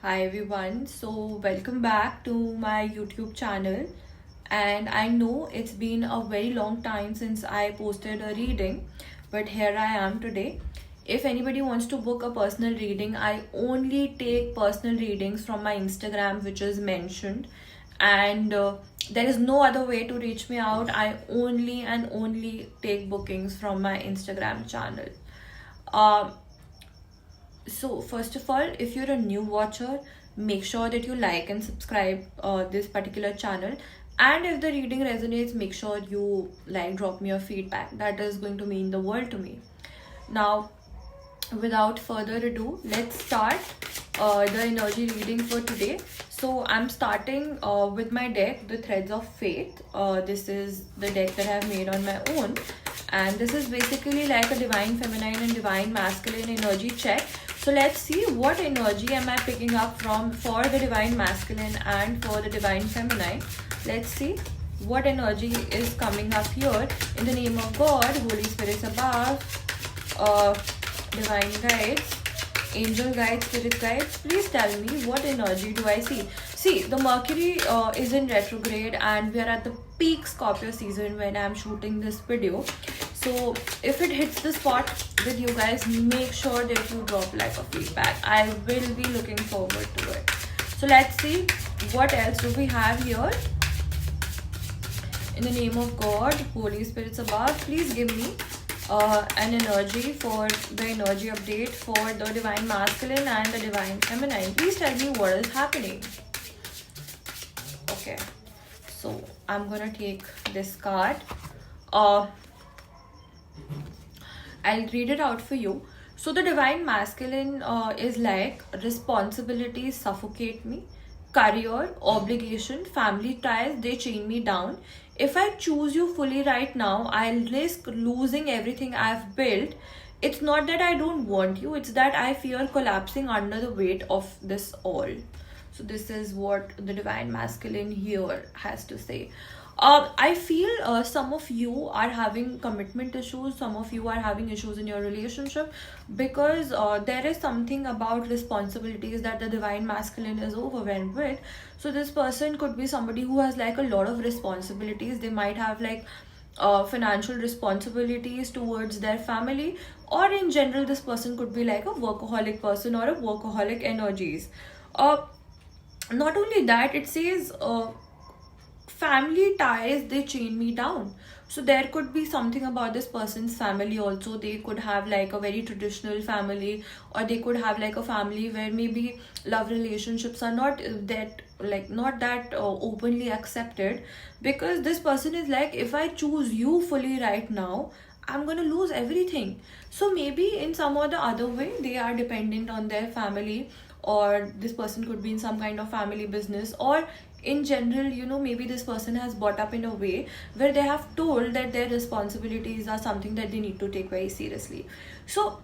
Hi everyone, so welcome back to my YouTube channel. And I know it's been a very long time since I posted a reading, but here I am today. If anybody wants to book a personal reading, I only take personal readings from my Instagram, which is mentioned, and there is no other way to reach me out. I only and only take bookings from my Instagram channel. Um, so first of all, if you're a new watcher, make sure that you like and subscribe this particular channel. And if the reading resonates, make sure you drop me your feedback. That is going to mean the world to me. Now, without further ado, let's start the energy reading for today. So I'm starting with my deck, the Threads of Faith. This is the deck that I've made on my own, and this is basically like a divine feminine and divine masculine energy check. So let's see what energy am I picking up from for the divine masculine and for the divine feminine. Let's see what energy is coming up here. In the name of God, Holy Spirits above, divine guides, angel guides, spirit guides, please tell me what energy do I see. See, the Mercury is in retrograde and we are at the peak Scorpio season when I'm shooting this video. So if it hits the spot with you guys, make sure that you drop like a feedback. I will be looking forward to it. So let's see what else do we have here. In the name of God, Holy Spirits above, please give me an energy for the energy update for the divine masculine and the divine feminine. Please tell me what is happening. Okay, so I'm gonna take this card. I'll read it out for you. So the divine masculine is like responsibilities suffocate me, career, obligation, family ties, they chain me down. If I choose you fully right now, I'll risk losing everything I've built. It's not that I don't want you, it's that I fear collapsing under the weight of this all. So this is what the divine masculine here has to say. I feel some of you are having commitment issues, some of you are having issues in your relationship because there is something about responsibilities that the divine masculine is overwhelmed with. So this person could be somebody who has like a lot of responsibilities. They might have like financial responsibilities towards their family, or in general, this person could be like a workaholic person or a workaholic energies. Not only that, it says family ties, they chain me down. So there could be something about this person's family also. They could have like a very traditional family, or they could have like a family where maybe love relationships are not that openly accepted, because this person is like, if I choose you fully right now, I'm gonna lose everything. So maybe in some or the other way they are dependent on their family, or this person could be in some kind of family business, or in general, maybe this person has brought up in a way where they have told that their responsibilities are something that they need to take very seriously. So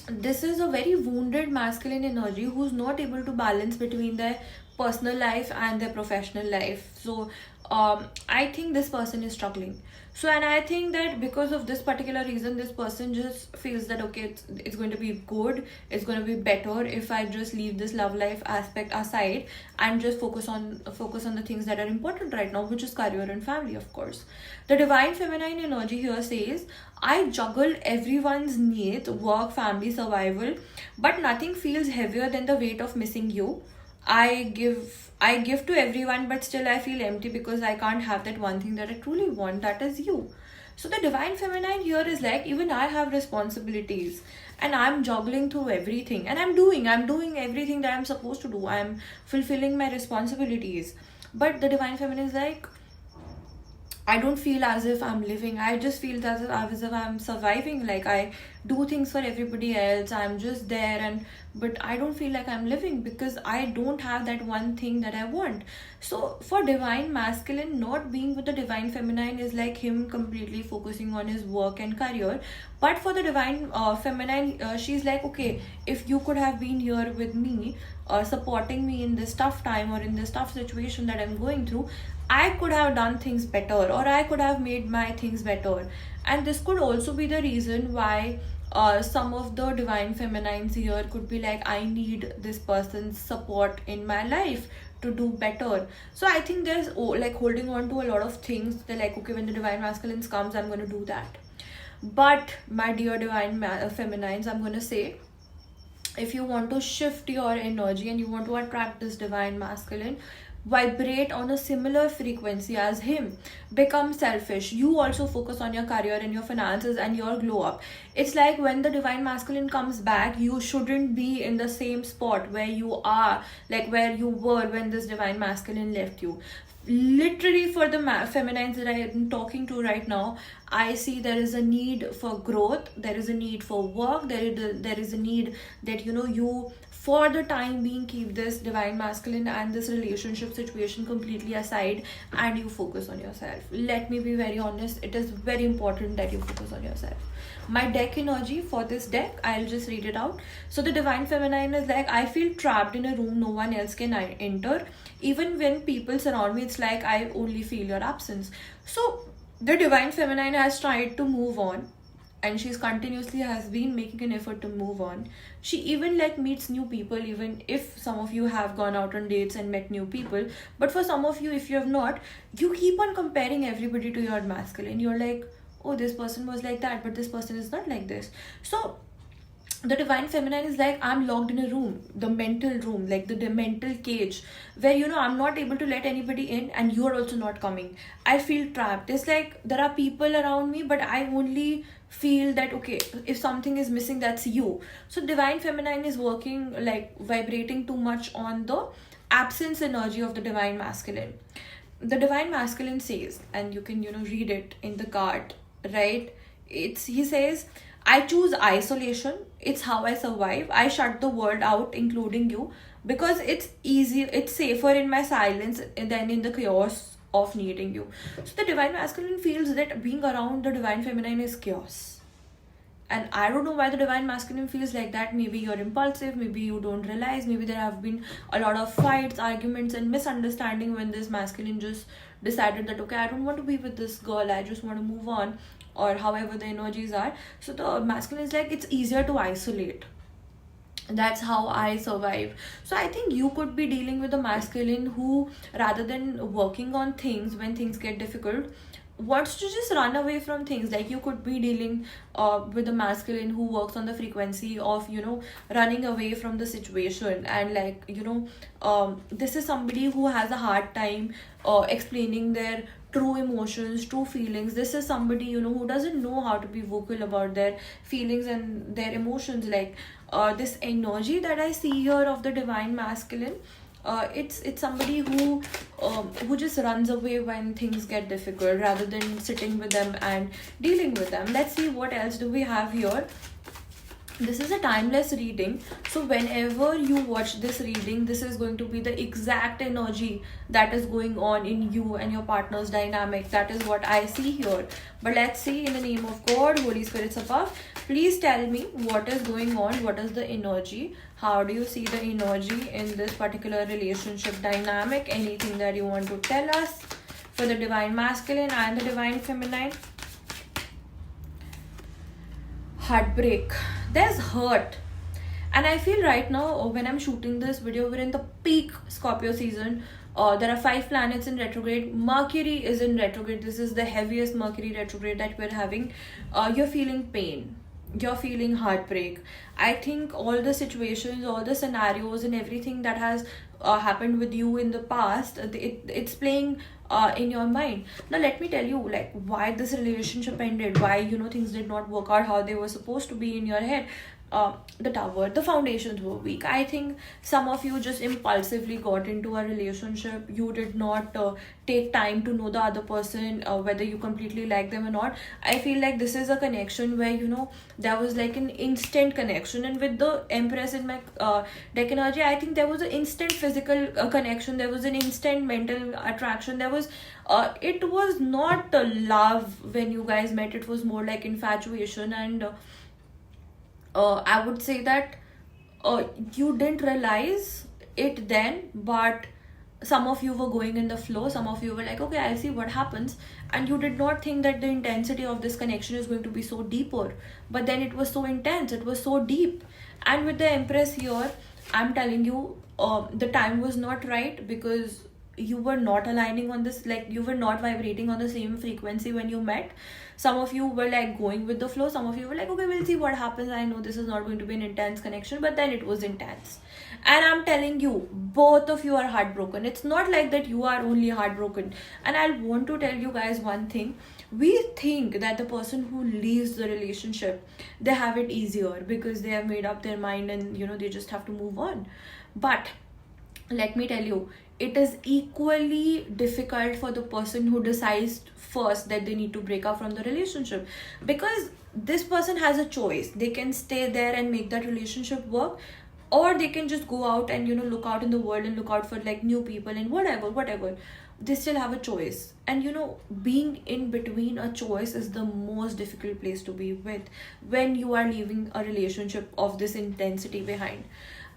this is a very wounded masculine energy who's not able to balance between their personal life and their professional life. So I think this person is struggling. So, and I think that because of this particular reason, this person just feels that okay, it's going to be good, it's going to be better if I just leave this love life aspect aside and just focus on the things that are important right now, which is career and family, of course. The divine feminine energy here says, I juggle everyone's needs, work, family, survival, but nothing feels heavier than the weight of missing you. I give to everyone, but still I feel empty because I can't have that one thing that I truly want, that is you. So the divine feminine here is like, even I have responsibilities and I'm juggling through everything, and I'm doing everything that I'm supposed to do. I'm fulfilling my responsibilities. But the divine feminine is like, I don't feel as if I'm living. I just feel as if I'm surviving. Like I do things for everybody else. I'm just there, but I don't feel like I'm living because I don't have that one thing that I want. So for divine masculine, not being with the divine feminine is like him completely focusing on his work and career. But for the divine feminine, she's like, okay, if you could have been here with me, supporting me in this tough time or in this tough situation that I'm going through, I could have done things better, or I could have made my things better. And this could also be the reason why some of the divine feminines here could be like, I need this person's support in my life to do better. So I think there's like holding on to a lot of things. They're like, okay, when the divine masculines comes, I'm going to do that. But my dear divine feminines, I'm going to say, if you want to shift your energy and you want to attract this divine masculine, vibrate on a similar frequency as him. Become selfish. You also focus on your career and your finances and your glow up. It's like when the divine masculine comes back, you shouldn't be in the same spot where you are, like where you were when this divine masculine left you. Literally, for the feminines that I am talking to right now, I see there is a need for growth, there is a need for work, there is a need that you for the time being keep this divine masculine and this relationship situation completely aside, and you focus on yourself. Let me be very honest, it is very important that you focus on yourself. My deck energy for this deck, I'll just read it out. So the divine feminine is like, I feel trapped in a room no one else can enter. Even when people surround me, it's like I only feel your absence. So the divine feminine has tried to move on, and she's continuously has been making an effort to move on. She even like meets new people, even if some of you have gone out on dates and met new people. But for some of you, if you have not, you keep on comparing everybody to your masculine. You're like, oh, this person was like that, but this person is not like this. So the divine feminine is like, I'm locked in a room, the mental room, like the mental cage, where I'm not able to let anybody in, and you're also not coming. I feel trapped. It's like there are people around me, but I only feel that, okay, if something is missing, that's you. So divine feminine is working, like vibrating too much on the absence energy of the divine masculine. The divine masculine says, and you can read it in the card, right? He says, I choose isolation. It's how I survive. I shut the world out, including you, because it's safer in my silence than in the chaos of needing you. So the divine masculine feels that being around the divine feminine is chaos. And I don't know why the divine masculine feels like that. Maybe you're impulsive, maybe you don't realize, maybe there have been a lot of fights, arguments, and misunderstanding when this masculine just decided that, okay, I don't want to be with this girl, I just want to move on, or however the energies are. So the masculine is like, it's easier to isolate. That's how I survive. So I think you could be dealing with a masculine who, rather than working on things when things get difficult, wants to just run away from things. Like you could be dealing with a masculine who works on the frequency of running away from the situation, and like this is somebody who has a hard time explaining their true emotions, true feelings. This is somebody who doesn't know how to be vocal about their feelings and their emotions. Like this energy that I see here of the divine masculine, it's somebody who just runs away when things get difficult, rather than sitting with them and dealing with them. Let's see what else do we have here. This is a timeless reading, so whenever you watch this reading, this is going to be the exact energy that is going on in you and your partner's dynamic. That is what I see here. But let's see, in the name of God, Holy Spirits above, please tell me what is going on, what is the energy, how do you see the energy in this particular relationship dynamic, anything that you want to tell us for the divine masculine and the divine feminine. Heartbreak. There's hurt, and I feel right now when I'm shooting this video, we're in the peak Scorpio season. There are 5 planets in retrograde. Mercury is in retrograde. This is the heaviest Mercury retrograde that we're having. You're feeling pain, you're feeling heartbreak. I think all the situations, all the scenarios and everything that has happened with you in the past, it's playing in your mind. Now let me tell you, like, why this relationship ended, why things did not work out how they were supposed to be in your head. The tower, the foundations were weak. I think some of you just impulsively got into a relationship. You did not take time to know the other person, whether you completely like them or not. I feel like this is a connection where there was like an instant connection, and with the Empress in my deck energy, I think there was an instant physical connection, there was an instant mental attraction, there was it was not love when you guys met, it was more like infatuation. And I would say that you didn't realize it then, but some of you were going in the flow, some of you were like, okay, I'll see what happens, and you did not think that the intensity of this connection is going to be so deeper, but then it was so intense, it was so deep. And with the Empress here, I'm telling you, the time was not right, because you were not aligning on this, like you were not vibrating on the same frequency when you met. Some of you were like going with the flow, some of you were like, okay, we'll see what happens, I know this is not going to be an intense connection, but then it was intense. And I'm telling you, both of you are heartbroken. It's not like that you are only heartbroken. And I want to tell you guys one thing. We think that the person who leaves the relationship, they have it easier because they have made up their mind, and they just have to move on. But let me tell you, it is equally difficult for the person who decides first that they need to break up from the relationship, because this person has a choice. They can stay there and make that relationship work, or they can just go out and look out in the world and look out for like new people and whatever. They still have a choice. And being in between a choice is the most difficult place to be with, when you are leaving a relationship of this intensity behind.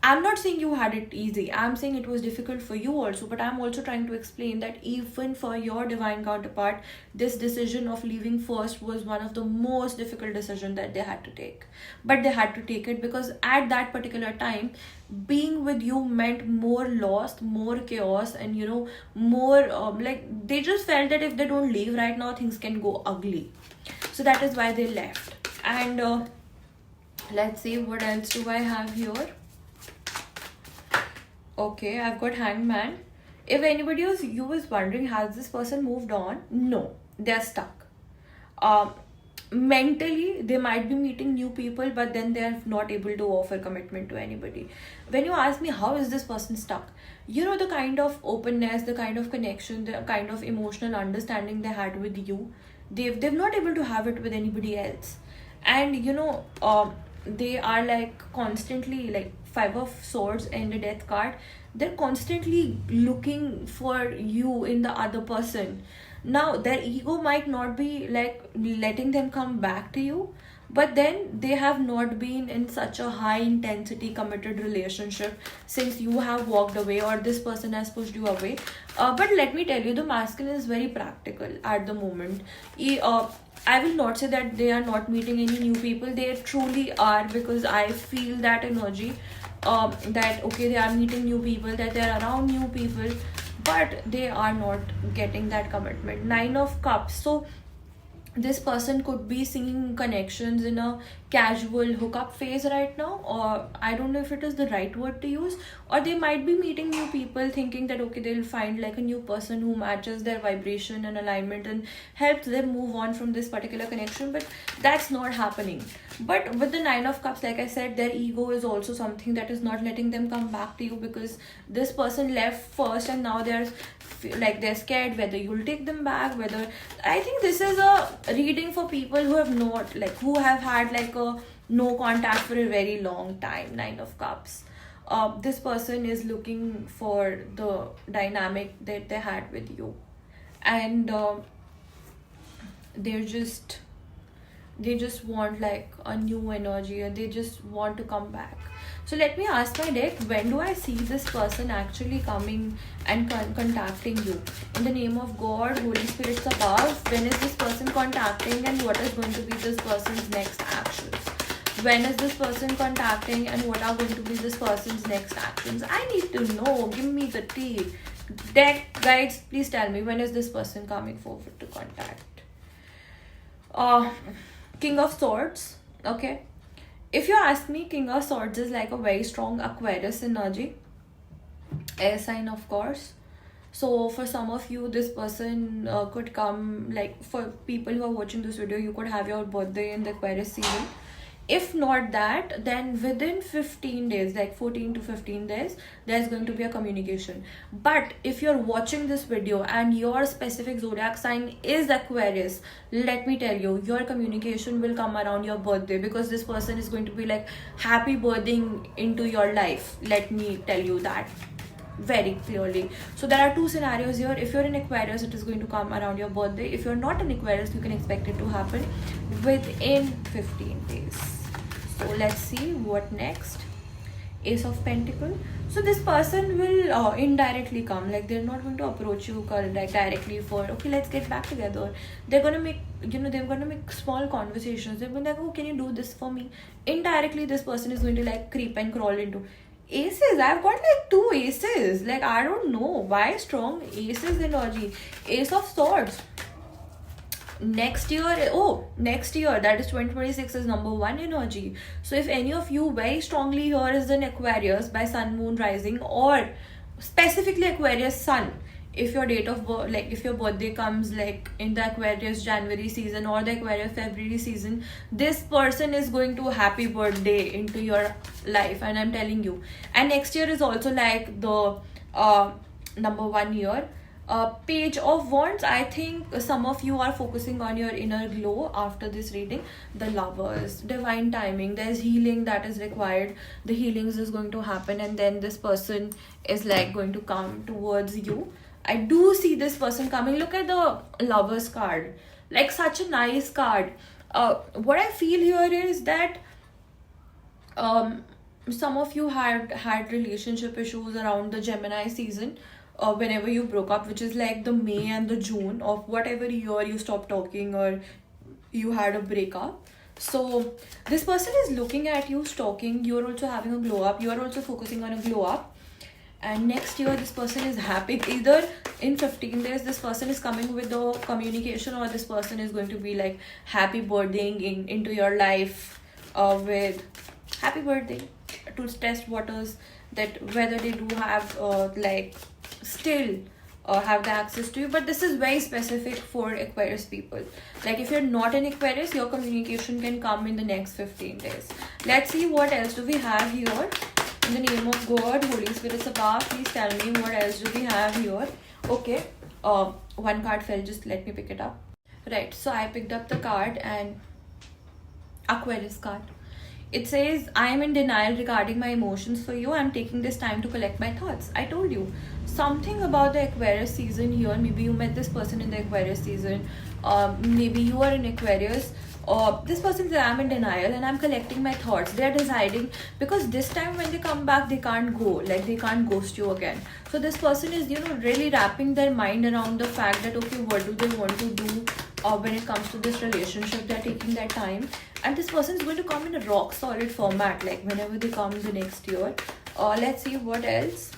I'm not saying you had it easy. I'm saying it was difficult for you also. But I'm also trying to explain that even for your divine counterpart, this decision of leaving first was one of the most difficult decisions that they had to take. But they had to take it because at that particular time, being with you meant more loss, more chaos, and more like they just felt that if they don't leave right now, things can go ugly. So that is why they left. And let's see, what else do I have here? Okay, I've got Hangman. If anybody else you was wondering, has this person moved on? No, they're stuck. Mentally, they might be meeting new people, but then they're not able to offer commitment to anybody. When you ask me how is this person stuck, the kind of openness, the kind of connection, the kind of emotional understanding they had with you, they've not able to have it with anybody else. And they are like constantly like Five of Swords and the Death card. They're constantly looking for you in the other person. Now their ego might not be like letting them come back to you, but then they have not been in such a high intensity committed relationship since you have walked away, or this person has pushed you away. But let me tell you, the masculine is very practical at the moment. I will not say that they are not meeting any new people. They truly are, because I feel that energy, that okay, they are meeting new people, that they are around new people, but they are not getting that commitment. Nine of Cups. So this person could be seeing connections in a casual hookup phase right now, or I don't know if it is the right word to use, or they might be meeting new people thinking that okay, they'll find like a new person who matches their vibration and alignment and helps them move on from this particular connection, but that's not happening. But with the Nine of Cups, like I said, their ego is also something that is not letting them come back to you, because this person left first and now they're scared whether you'll take them back, whether I think this is a reading for people who have not like who have had like a no contact for a very long time. Nine of Cups. This person is looking for the dynamic that they had with you, and they're just they just want like a new energy, or they just want to come back. So let me ask my deck, when do I see this person actually coming and contacting you? In the name of God, Holy Spirits above, when is this person contacting, and what is going to be this person's next actions? When is this person contacting, and what are going to be this person's next actions? I need to know. Give me the tea. Deck guides, please tell me, when is this person coming forward to contact? King of Swords. Okay, if you ask me, King of Swords is like a very strong Aquarius energy, air sign of course. So for some of you, this person could come, like for people who are watching this video, you could have your birthday in the Aquarius season. If not that, then within 15 days, like 14 to 15 days, there's going to be a communication. But if you're watching this video and your specific zodiac sign is Aquarius, let me tell you, your communication will come around your birthday, because this person is going to be like happy birthday into your life. Let me tell you that very clearly. So there are two scenarios here. If you're in Aquarius, it is going to come around your birthday. If you're not in Aquarius, you can expect it to happen within 15 days. So let's see what next. Ace of Pentacle. So this person will indirectly come, like they're not going to approach you like directly for okay, let's get back together. They're gonna make, they're gonna make small conversations. They're gonna be like, oh, can you do this for me? Indirectly this person is going to like creep and crawl into aces. I've got like two aces, like I don't know why strong aces energy. Ace of swords. Next year, oh, next year, that is 2026, is number one energy. So if any of you very strongly here is an Aquarius by sun, moon, rising, or specifically Aquarius sun, if your date of birth, like if your birthday comes like in the Aquarius January season or the Aquarius February season, this person is going to happy birthday into your life, and I'm telling you. And next year is also like the number one year. Page of Wands. I think some of you are focusing on your inner glow after this reading. The Lovers, divine timing. There's healing that is required. The healings is going to happen, and then this person is like going to come towards you. I do see this person coming. Look at the Lovers card, like such a nice card. What I feel here is that some of you had relationship issues around the Gemini season, whenever you broke up, which is like the May and the June of whatever year you stopped talking or you had a breakup. So this person is looking at you, stalking. You're also having a glow up. You are also focusing on a glow up. And next year this person is happy. Either in 15 days this person is coming with the communication, or this person is going to be like happy birthday into your life, with happy birthday, to test waters that whether they do have like still have the access to you. But this is very specific for Aquarius people. Like if you're not an Aquarius, your communication can come in the next 15 days. Let's see what else do we have here. In the name of God, Holy Spirit above, please tell me what else do we have here. Okay, one card fell, just let me pick it up. Right, so I picked up the card, and Aquarius card. It says, I am in denial regarding my emotions for you. I'm taking this time to collect my thoughts. I told you something about the Aquarius season here. Maybe you met this person in the Aquarius season. Maybe you are in Aquarius. This person says, I'm in denial and I'm collecting my thoughts. They're deciding, because this time when they come back, they can't go. Like they can't ghost you again. So this person is, really wrapping their mind around the fact that, okay, what do they want to do when it comes to this relationship. They're taking their time. And this person is going to come in a rock solid format, like whenever they come the next year. Let's see what else.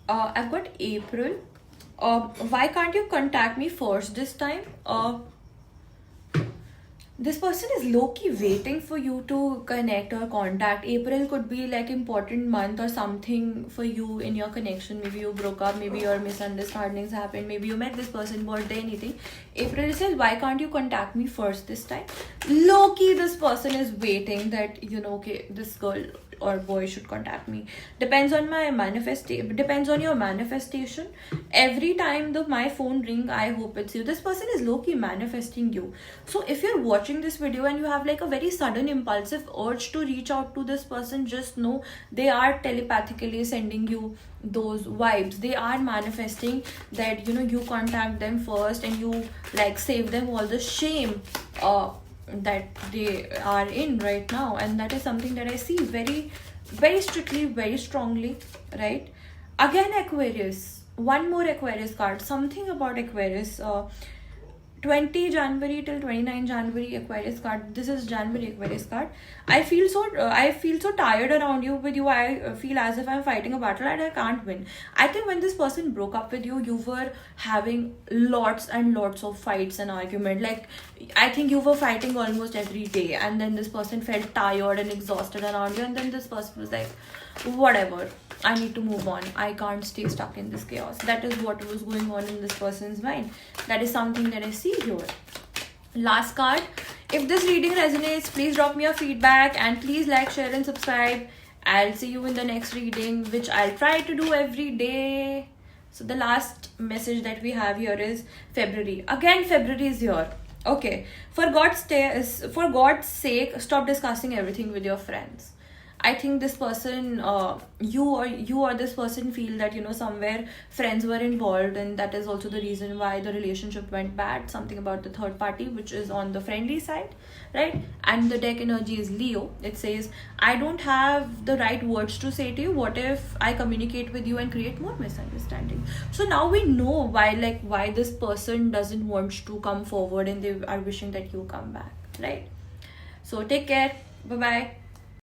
I've got April. Why can't you contact me first this time? This person is low-key waiting for you to connect or contact. April could be like important month or something for you in your connection. Maybe you broke up, maybe your misunderstandings happened, maybe you met this person, birthday, anything. April says, why can't you contact me first this time? Low-key, this person is waiting that, okay, this girl or boy should contact me. Depends on my depends on your manifestation. Every time my phone ring, I hope it's you. This person is low-key manifesting you. So if you're watching this video and you have like a very sudden impulsive urge to reach out to this person, just know they are telepathically sending you those vibes. They are manifesting that you contact them first, and you like save them all the shame that they are in right now. And that is something that I see very, very strictly, very strongly, right? Again, Aquarius, one more Aquarius card. Something about Aquarius. 20 January till 29 January Aquarius card. This is January Aquarius card. I feel so tired around you. With you, I feel as if I'm fighting a battle and I can't win. I think when this person broke up with you, you were having lots and lots of fights and argument. Like I think you were fighting almost every day, and then this person felt tired and exhausted around you, and then this person was like, whatever, I need to move on. I can't stay stuck in this chaos. That is what was going on in this person's mind. That is something that I see here. Last card. If this reading resonates, please drop me your feedback, and please like, share and subscribe. I'll see you in the next reading, which I'll try to do every day. So the last message that we have here is February. Again, February is here. Okay. For God's sake, stop discussing everything with your friends. I think this person, you or this person feel that, somewhere friends were involved, and that is also the reason why the relationship went bad. Something about the third party, which is on the friendly side, right? And the deck energy is Leo. It says, I don't have the right words to say to you. What if I communicate with you and create more misunderstanding? So now we know why this person doesn't want to come forward, and they are wishing that you come back, right? So take care. Bye bye.